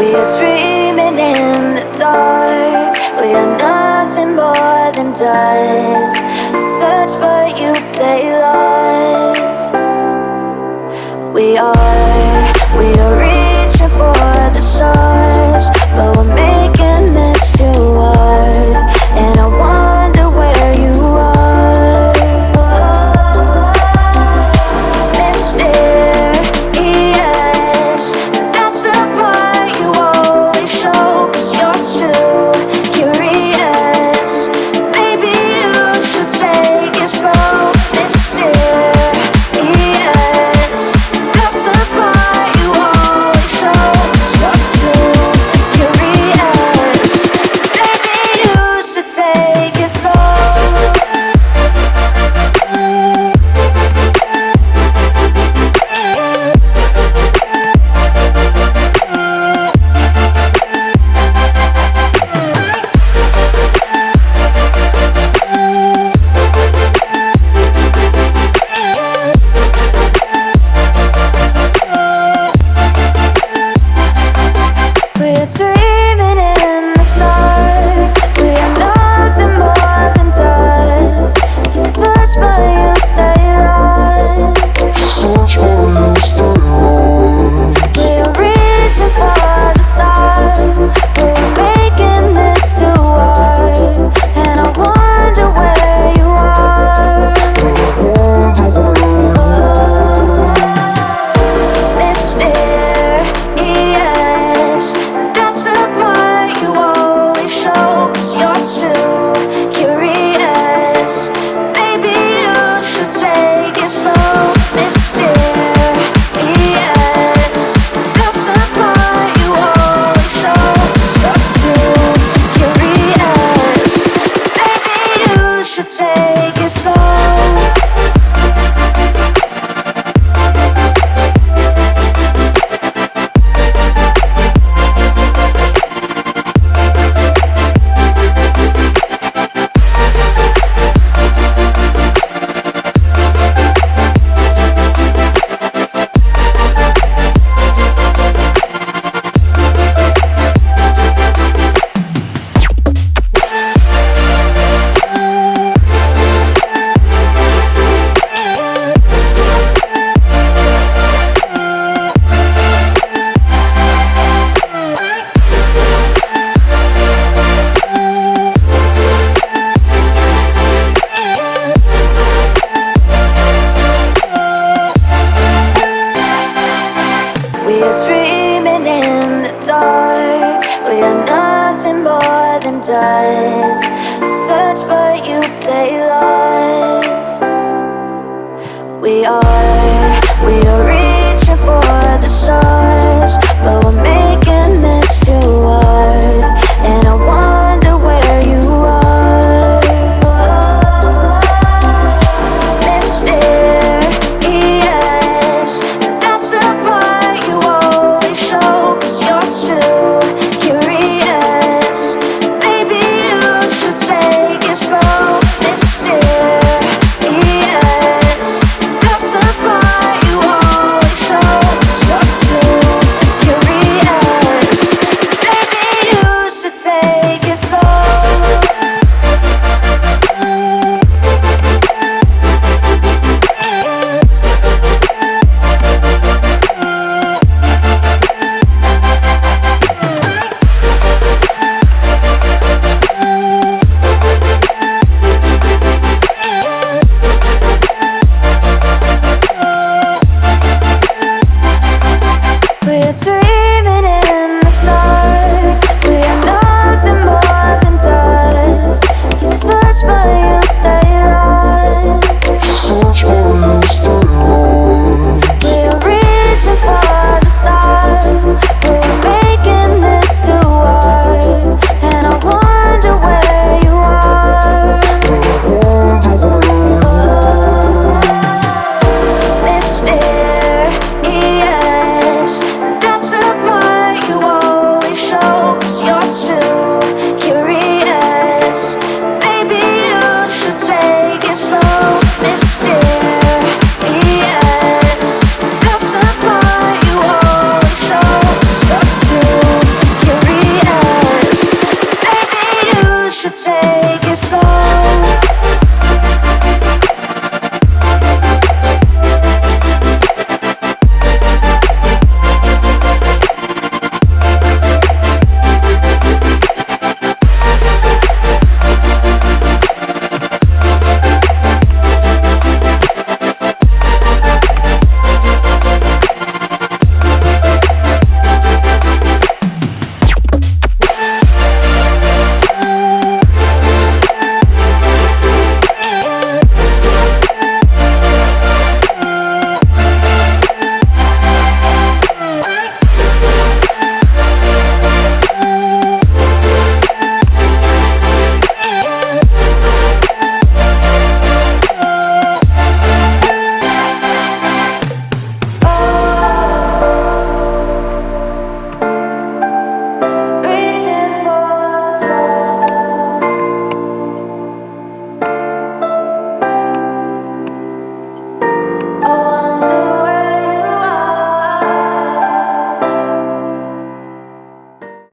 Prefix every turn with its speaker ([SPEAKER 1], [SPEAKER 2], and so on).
[SPEAKER 1] We are dreaming in the dark. We are nothing more than dust. Search but you stay lost. We are reaching for the stars, but we're making this too hard. And I wonder where you are. Mysterious, that's the part you always show. 'Cause you're too curious. Maybe you should take it slow. Mysterious, that's the part you always show. 'Cause you're too curious. Maybe you should take it slow. We're dreaming in the dark. We are nothing more than dust. You search but you stay lost. We are reaching for the stars, but we're making this too hard. And I wonder where you are. Mysterious, that's the part you always show. 'Cause you're too curious. Maybe you should take it slow. Mysterious, that's the part you always show. 'Cause you're too curious. Maybe you should take it slow. We are dreaming in the dark. We are nothing more than dust. Search but you stay lost. We are